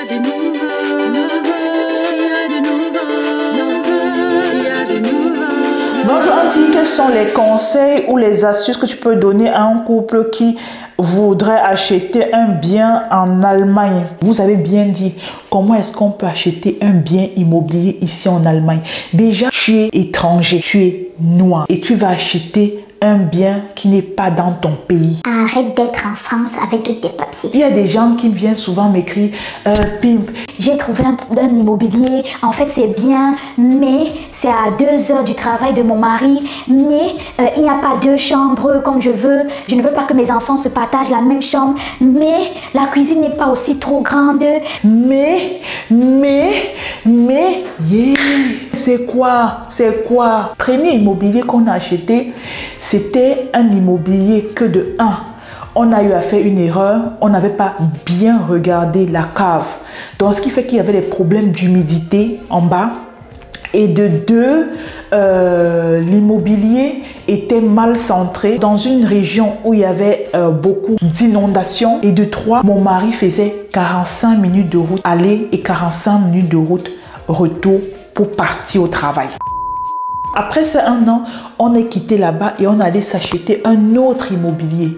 des nouveaux, il y a des nouveaux, il y a des nouveaux. Bonjour Auntie, quels sont les conseils ou les astuces que tu peux donner à un couple qui voudrait acheter un bien en Allemagne? Vous avez bien dit, comment est-ce qu'on peut acheter un bien immobilier ici en Allemagne? Déjà, tu es étranger, tu es noir et tu vas acheter un bien qui n'est pas dans ton pays. Arrête d'être en France avec tous tes papiers. Il y a des gens qui viennent souvent m'écrire Pimp, j'ai trouvé un immobilier, en fait c'est bien, mais c'est à 2 heures du travail de mon mari, mais il n'y a pas 2 chambres comme je veux. Je ne veux pas que mes enfants se partagent la même chambre, mais la cuisine n'est pas aussi trop grande. mais, yeah. C'est quoi? Premier immobilier qu'on a acheté, c'était un immobilier que de 1. On a eu à faire une erreur, on n'avait pas bien regardé la cave. Donc, ce qui fait qu'il y avait des problèmes d'humidité en bas. Et de 2, l'immobilier était mal centré dans une région où il y avait beaucoup d'inondations. Et de 3, mon mari faisait 45 minutes de route aller et 45 minutes de route retour pour partir au travail. Après ces 1 an, on est quitté là-bas et on allait s'acheter un autre immobilier.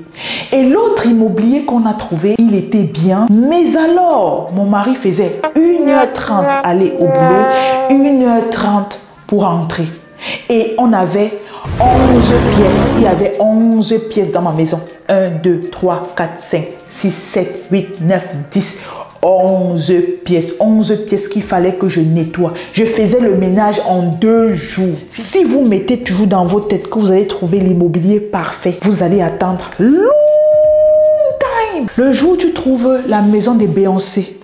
Et l'autre immobilier qu'on a trouvé, il était bien. Mais alors, mon mari faisait 1h30 aller au boulot, 1h30 pour rentrer. Et on avait 11 pièces. Il y avait 11 pièces dans ma maison. 1, 2, 3, 4, 5, 6, 7, 8, 9, 10... 11 pièces qu'il fallait que je nettoie. Je faisais le ménage en 2 jours. Si vous mettez toujours dans vos têtes que vous allez trouver l'immobilier parfait, vous allez attendre long time. Le jour où tu trouves la maison des Beyoncé,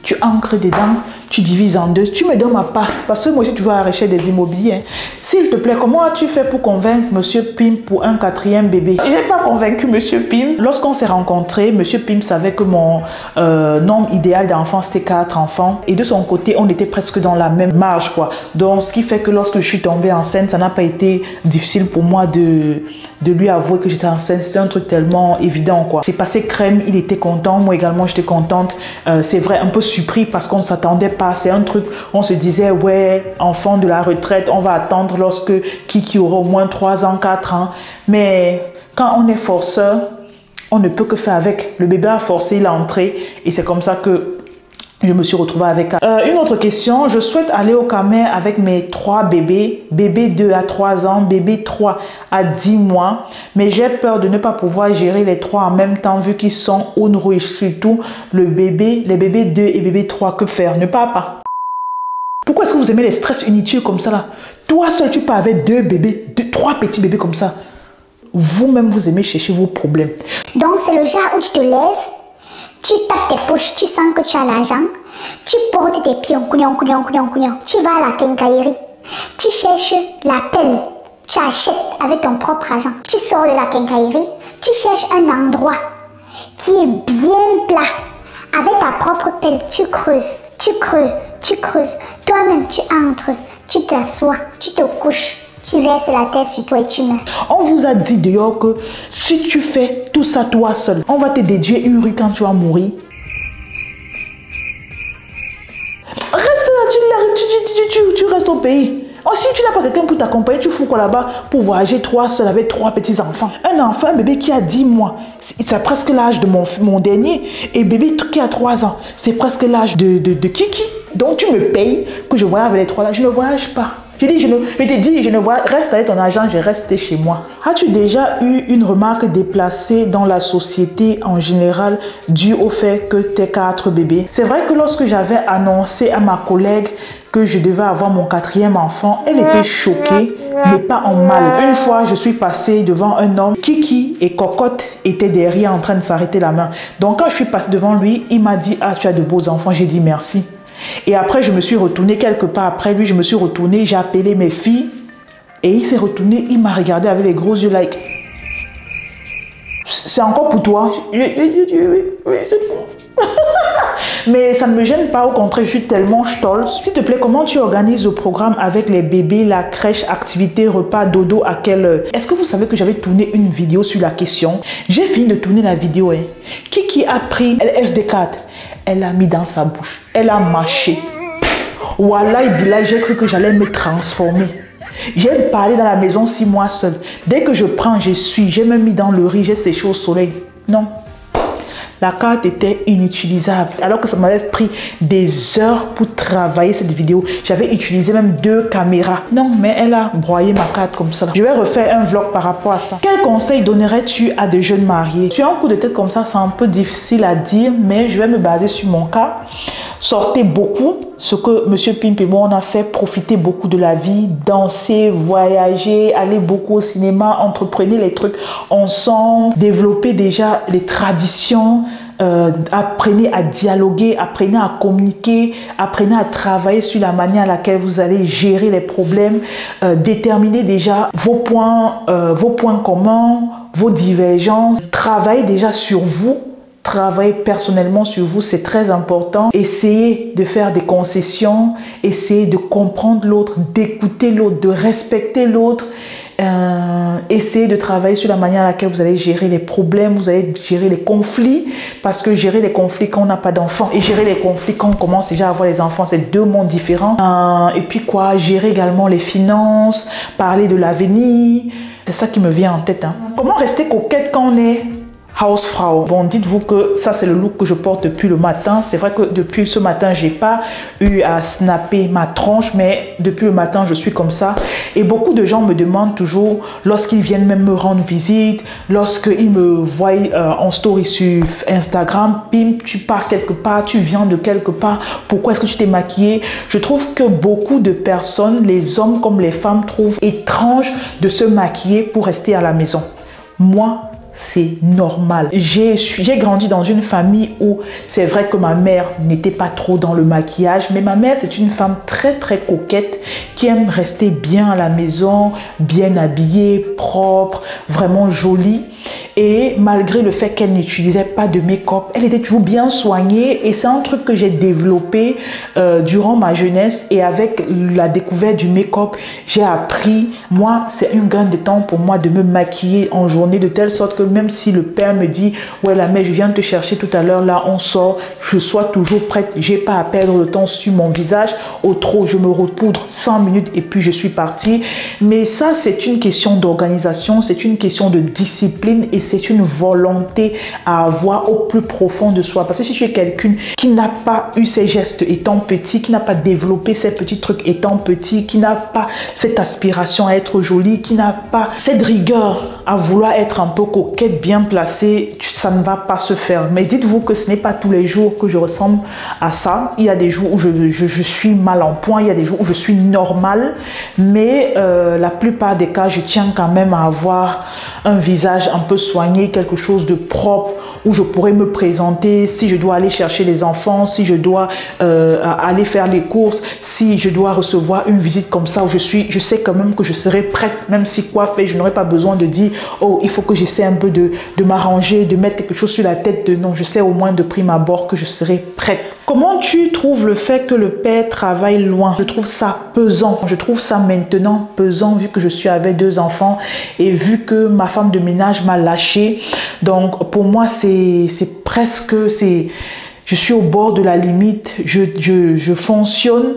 tu ancres dedans, tu divises en 2, tu me donnes ma part. Parce que moi, je suis toujours à la recherche des immobiliers. S'il te plaît, comment as-tu fait pour convaincre Monsieur Pim pour un 4e bébé? Je n'ai pas convaincu Monsieur Pim. Lorsqu'on s'est rencontrés, Monsieur Pim savait que mon nombre idéal d'enfants, c'était 4 enfants. Et de son côté, on était presque dans la même marge, quoi. Donc, ce qui fait que lorsque je suis tombée enceinte, ça n'a pas été difficile pour moi de lui avouer que j'étais enceinte. C'était un truc tellement évident, quoi. C'est passé crème, il était content. Moi également, j'étais contente. C'est vrai, un peu surpris parce qu'on ne s'attendait pas. C'est un truc, on se disait, ouais, enfant de la retraite, on va attendre lorsque Kiki aura au moins 3 ans, 4 ans. Mais quand on est forceur, on ne peut que faire avec. Le bébé a forcé, il a entré et c'est comme ça que je me suis retrouvée avec elle. Une autre question, je souhaite aller au Camer avec mes 3 bébés. Bébé 2 à 3 ans, bébé 3 à 10 mois. Mais j'ai peur de ne pas pouvoir gérer les 3 en même temps vu qu'ils sont unruhig. Surtout les bébés 2 et bébé 3. Que faire? Ne pars pas. Pourquoi est-ce que vous aimez les stress inutiles comme ça là? Toi seul, tu pars avec 2 bébés, 3 petits bébés comme ça. Vous-même, vous aimez chercher vos problèmes. Donc c'est le genre où tu te lèves, tu tapes tes poches, tu sens que tu as l'argent, tu portes tes pions, tu vas à la quincaillerie, tu cherches la pelle, tu achètes avec ton propre argent, tu sors de la quincaillerie, tu cherches un endroit qui est bien plat, avec ta propre pelle, tu creuses, toi-même tu entres, tu t'assois, tu te couches. Tu verses la terre sur toi et tu meurs. On vous a dit d'ailleurs que si tu fais tout ça toi seul, on va te dédier une rue quand tu vas mourir. Reste là, tu restes au pays. Oh, si tu n'as pas quelqu'un pour t'accompagner, tu fous quoi là-bas pour voyager toi seul avec 3 petits enfants. Un enfant, un bébé qui a 10 mois, c'est presque l'âge de mon dernier. Et bébé qui a 3 ans, c'est presque l'âge de Kiki. Donc tu me payes que je voyage avec les 3 là. Je ne voyage pas. Je t'ai dit, je ne vois, reste avec ton argent, je reste chez moi. As-tu déjà eu une remarque déplacée dans la société en général due au fait que tu es 4 bébés? C'est vrai que lorsque j'avais annoncé à ma collègue que je devais avoir mon 4e enfant, elle était choquée, mais pas en mal. Une fois, je suis passée devant un homme, Kiki et Cocotte étaient derrière en train de s'arrêter la main. Donc quand je suis passée devant lui, il m'a dit, ah, tu as de beaux enfants. J'ai dit merci. Et après, je me suis retournée quelque part après lui, je me suis retournée, j'ai appelé mes filles et il s'est retourné, il m'a regardé avec les gros yeux, like, c'est encore pour toi? Oui, c'est bon. Mais ça ne me gêne pas, au contraire, je suis tellement stolz. S'il te plaît, comment tu organises le programme avec les bébés, la crèche, activité, repas, dodo, à quelle heure? Est-ce que vous savez que j'avais tourné une vidéo sur la question? J'ai fini de tourner la vidéo. Qui a pris LSD4? Elle a mis dans sa bouche. Elle a mâché. Wallah, Bilal, j'ai cru que j'allais me transformer. J'ai parlé dans la maison 6 mois seul. Dès que je prends, je suis. J'ai même mis dans le riz, j'ai séché au soleil. Non. La carte était inutilisable. Alors que ça m'avait pris des heures pour travailler cette vidéo. J'avais utilisé même 2 caméras. Non, mais elle a broyé ma carte comme ça. Je vais refaire un vlog par rapport à ça. Quel conseil donnerais-tu à des jeunes mariés? Sur un coup de tête comme ça, c'est un peu difficile à dire, mais je vais me baser sur mon cas. Sortez beaucoup, ce que M. Pimp et moi on a fait, profiter beaucoup de la vie, danser, voyager, aller beaucoup au cinéma, entreprenez les trucs ensemble, développer déjà les traditions, apprenez à dialoguer, apprenez à communiquer, apprenez à travailler sur la manière à laquelle vous allez gérer les problèmes, déterminez déjà vos points communs, vos divergences, travaillez déjà sur vous. Travailler personnellement sur vous, c'est très important. Essayez de faire des concessions, essayez de comprendre l'autre, d'écouter l'autre, de respecter l'autre. Essayez de travailler sur la manière à laquelle vous allez gérer les problèmes, vous allez gérer les conflits, parce que gérer les conflits quand on n'a pas d'enfants et gérer les conflits quand on commence déjà à avoir les enfants, c'est 2 mondes différents. Et puis quoi, gérer également les finances, parler de l'avenir, c'est ça qui me vient en tête. Comment rester coquette quand on est Hausfrau? Bon, dites-vous que ça, c'est le look que je porte depuis le matin. C'est vrai que depuis ce matin, j'ai pas eu à snapper ma tronche, mais depuis le matin, je suis comme ça. Et beaucoup de gens me demandent toujours, lorsqu'ils viennent même me rendre visite, lorsqu'ils me voient en story sur Instagram, Pim, tu pars quelque part, tu viens de quelque part, pourquoi est-ce que tu t'es maquillée? Je trouve que beaucoup de personnes, les hommes comme les femmes, trouvent étrange de se maquiller pour rester à la maison. Moi, c'est normal. J'ai grandi dans une famille où c'est vrai que ma mère n'était pas trop dans le maquillage, mais ma mère, c'est une femme très très coquette qui aime rester bien à la maison, bien habillée, propre, vraiment jolie. Et malgré le fait qu'elle n'utilisait pas de make-up, elle était toujours bien soignée. Et c'est un truc que j'ai développé durant ma jeunesse. Et avec la découverte du make-up, j'ai appris. Moi, c'est une gain de temps pour moi de me maquiller en journée de telle sorte que même si le père me dit « Ouais, la mère, je viens te chercher tout à l'heure, là, on sort », je sois toujours prête. J'ai pas à perdre le temps sur mon visage. Au trop, je me repoudre 100 minutes et puis je suis partie. Mais ça, c'est une question d'organisation, c'est une question de discipline et c'est une volonté à avoir au plus profond de soi. Parce que si tu es quelqu'un qui n'a pas eu ces gestes étant petit, qui n'a pas développé ces petits trucs étant petit, qui n'a pas cette aspiration à être jolie, qui n'a pas cette rigueur à vouloir être un peu coquette, bien placée, ça ne va pas se faire. Mais dites-vous que ce n'est pas tous les jours que je ressemble à ça. Il y a des jours où je suis mal en point, il y a des jours où je suis normale, mais la plupart des cas, je tiens quand même à avoir un visage un peu soigné, quelque chose de propre, où je pourrais me présenter si je dois aller chercher les enfants, si je dois aller faire les courses, si je dois recevoir une visite comme ça, où je sais quand même que je serai prête, même si coiffée, je n'aurai pas besoin de dire « Oh, il faut que j'essaie un peu de m'arranger, de mettre quelque chose sur la tête. » Non, je sais au moins de prime abord que je serai prête. Comment tu trouves le fait que le père travaille loin? Je trouve ça pesant. Je trouve ça maintenant pesant vu que je suis avec 2 enfants et vu que ma femme de ménage m'a lâché. Donc pour moi, c'est presque... Je suis au bord de la limite. Je fonctionne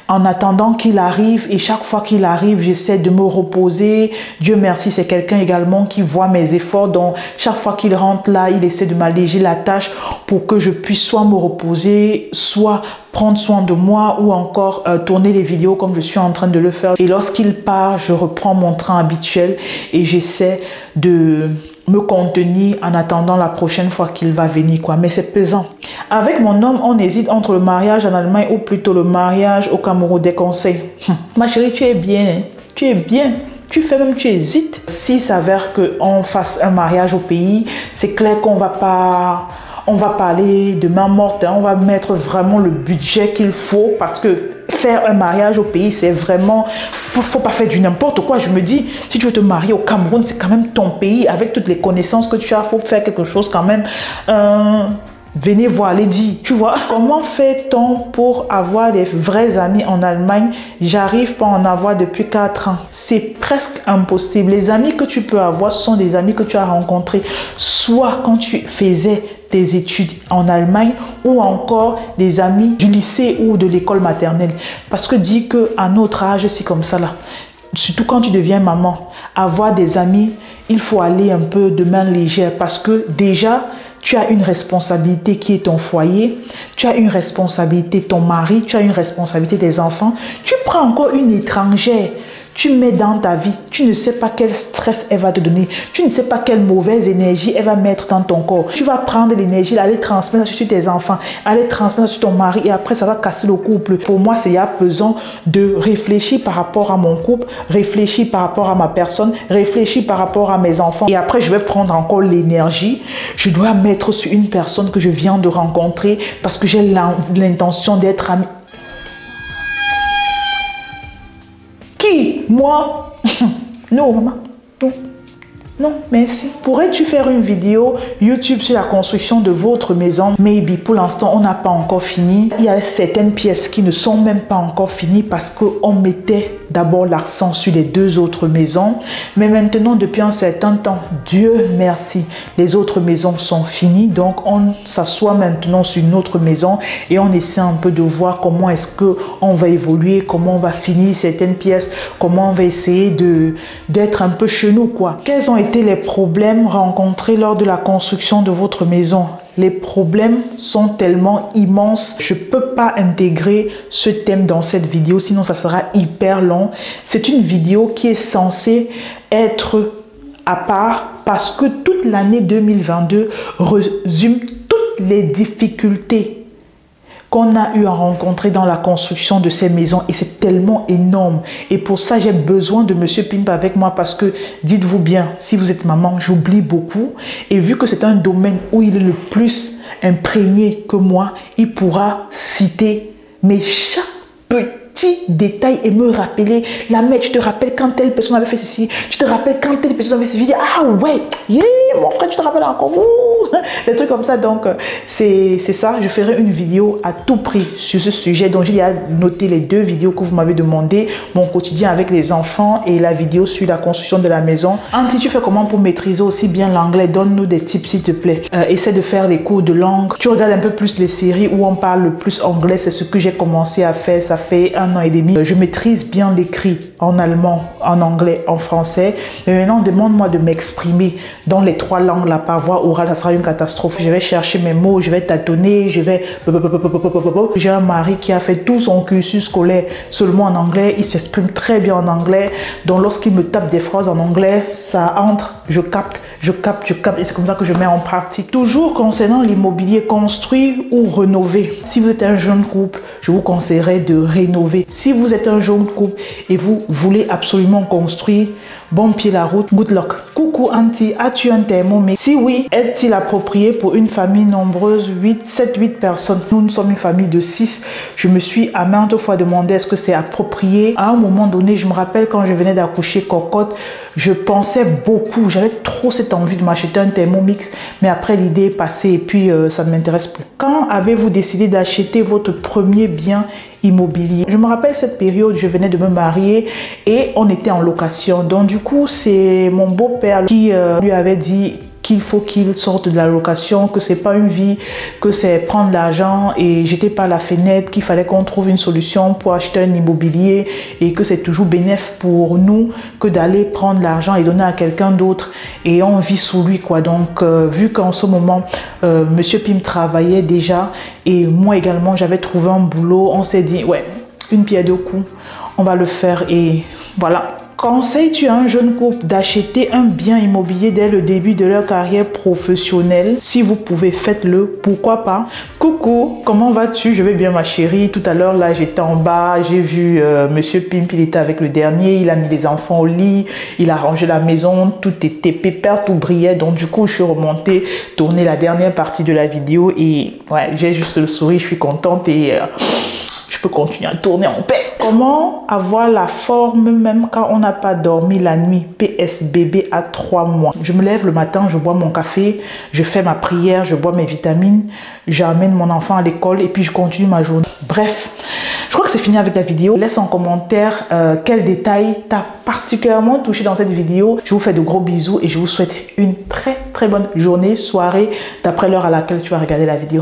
en attendant qu'il arrive et chaque fois qu'il arrive, j'essaie de me reposer. Dieu merci, c'est quelqu'un également qui voit mes efforts. Donc, chaque fois qu'il rentre là, il essaie de m'alléger la tâche pour que je puisse soit me reposer, soit prendre soin de moi ou encore tourner les vidéos comme je suis en train de le faire. Et lorsqu'il part, je reprends mon train habituel et j'essaie de me contenir en attendant la prochaine fois qu'il va venir, quoi. Mais c'est pesant. Avec mon homme, on hésite entre le mariage en Allemagne ou plutôt le mariage au Cameroun. Des conseils. Ma chérie, tu es bien, hein? Tu es bien. Tu fais même, tu hésites. S'il s'avère qu'on fasse un mariage au pays, c'est clair qu'on va pas... On va parler de main morte, hein. On va mettre vraiment le budget qu'il faut parce que faire un mariage au pays, c'est vraiment... Faut pas faire du n'importe quoi. Je me dis, si tu veux te marier au Cameroun, c'est quand même ton pays. Avec toutes les connaissances que tu as, faut faire quelque chose quand même venez voir, les dit, tu vois. Comment fait-on pour avoir des vrais amis en Allemagne? J'arrive pas à en avoir depuis 4 ans. C'est presque impossible. Les amis que tu peux avoir, ce sont des amis que tu as rencontrés soit quand tu faisais tes études en Allemagne ou encore des amis du lycée ou de l'école maternelle. Parce que dit qu'à notre âge, c'est comme ça là. Surtout quand tu deviens maman, avoir des amis, il faut aller un peu de main légère parce que déjà, tu as une responsabilité qui est ton foyer, tu as une responsabilité ton mari, tu as une responsabilité des enfants. Tu prends encore une étrangère, tu mets dans ta vie, tu ne sais pas quel stress elle va te donner, tu ne sais pas quelle mauvaise énergie elle va mettre dans ton corps. Tu vas prendre l'énergie, aller transmettre sur tes enfants, aller transmettre sur ton mari et après ça va casser le couple. Pour moi, c'est besoin de réfléchir par rapport à mon couple, réfléchir par rapport à ma personne, réfléchir par rapport à mes enfants et après je vais prendre encore l'énergie. Je dois mettre sur une personne que je viens de rencontrer parce que j'ai l'intention d'être amie. Qui? Moi? Non, maman. Non. Non, merci. Pourrais-tu faire une vidéo YouTube sur la construction de votre maison? Maybe. Pour l'instant, on n'a pas encore fini. Il y a certaines pièces qui ne sont même pas encore finies parce qu'on mettait d'abord l'accent sur les 2 autres maisons. Mais maintenant, depuis un certain temps, Dieu merci, les autres maisons sont finies. Donc, on s'assoit maintenant sur une autre maison et on essaie un peu de voir comment est-ce qu'on va évoluer, comment on va finir certaines pièces, comment on va essayer d'être un peu chez nous, quoi. Quels ont été les problèmes rencontrés lors de la construction de votre maison? Les problèmes sont tellement immenses, je ne peux pas intégrer ce thème dans cette vidéo, sinon ça sera hyper long. C'est une vidéo qui est censée être à part parce que toute l'année 2022 résume toutes les difficultés qu'on a eu à rencontrer dans la construction de ces maisons et c'est tellement énorme. Et pour ça, j'ai besoin de Monsieur Pimp avec moi parce que, dites-vous bien, si vous êtes maman, j'oublie beaucoup. Et vu que c'est un domaine où il est le plus imprégné que moi, il pourra citer mes chaque petit détail et me rappeler, la mère, tu te rappelles quand telle personne avait fait ceci, tu te rappelles quand telle personne avait fait ceci, ah ouais, yeah, mon frère, tu te rappelles encore, des trucs comme ça. Donc c'est ça, je ferai une vidéo à tout prix sur ce sujet. Donc j'ai noté les 2 vidéos que vous m'avez demandé, mon quotidien avec les enfants et la vidéo sur la construction de la maison. Anti, tu fais comment pour maîtriser aussi bien l'anglais? Donne-nous des tips s'il te plaît. Essaie de faire les cours de langue, tu regardes un peu plus les séries où on parle le plus anglais, c'est ce que j'ai commencé à faire, ça fait 1 an et demi. Je maîtrise bien l'écrit en allemand, en anglais, en français. Mais maintenant, demande-moi de m'exprimer dans les 3 langues. La par voie orale, ça sera une catastrophe. Je vais chercher mes mots, je vais tâtonner, je vais... J'ai un mari qui a fait tout son cursus scolaire seulement en anglais. Il s'exprime très bien en anglais. Donc, lorsqu'il me tape des phrases en anglais, ça entre, je capte. Et c'est comme ça que je mets en pratique. Toujours concernant l'immobilier, construire ou rénover. Si vous êtes un jeune couple, je vous conseillerais de rénover. Si vous êtes un jeune couple et vous voulez absolument construire, bon pied la route, good luck. Coucou Anti, as-tu un thermomix? Si oui, est-il approprié pour une famille nombreuse, 7-8 personnes? Nous sommes une famille de 6. Je me suis à maintes fois demandé est-ce que c'est approprié. À un moment donné, je me rappelle quand je venais d'accoucher cocotte, je pensais beaucoup, j'avais trop cette envie de m'acheter un thermomix, mais après l'idée est passée et puis ça ne m'intéresse plus. Quand avez-vous décidé d'acheter votre premier bien immobilier? Je me rappelle cette période, je venais de me marier et on était en location. Donc du coup, c'est mon beau-père qui lui avait dit qu'il faut qu'il sorte de la location, que c'est pas une vie, que c'est prendre l'argent et jeter par la fenêtre, qu'il fallait qu'on trouve une solution pour acheter un immobilier et que c'est toujours bénéfique pour nous que d'aller prendre l'argent et donner à quelqu'un d'autre et on vit sous lui quoi. Donc vu qu'en ce moment Monsieur Pim travaillait déjà et moi également j'avais trouvé un boulot, on s'est dit ouais, une pierre deux coups, on va le faire et voilà. Conseilles-tu à un jeune couple d'acheter un bien immobilier dès le début de leur carrière professionnelle? Si vous pouvez, faites-le. Pourquoi pas? Coucou, comment vas-tu? Je vais bien ma chérie. Tout à l'heure, là, j'étais en bas. J'ai vu Monsieur Pimp, il était avec le dernier. Il a mis les enfants au lit. Il a rangé la maison. Tout était pépère, tout brillait. Donc, du coup, je suis remontée, tourner la dernière partie de la vidéo. Et ouais, j'ai juste le sourire. Je suis contente et je peux continuer à tourner en paix. Comment avoir la forme même quand on n'a pas dormi la nuit? PS, bébé à 3 mois. Je me lève le matin, je bois mon café, je fais ma prière, je bois mes vitamines, j'amène mon enfant à l'école et puis je continue ma journée. Bref, je crois que c'est fini avec la vidéo. Laisse en commentaire quel détail t'a particulièrement touché dans cette vidéo. Je vous fais de gros bisous et je vous souhaite une très bonne journée, soirée, d'après l'heure à laquelle tu vas regarder la vidéo.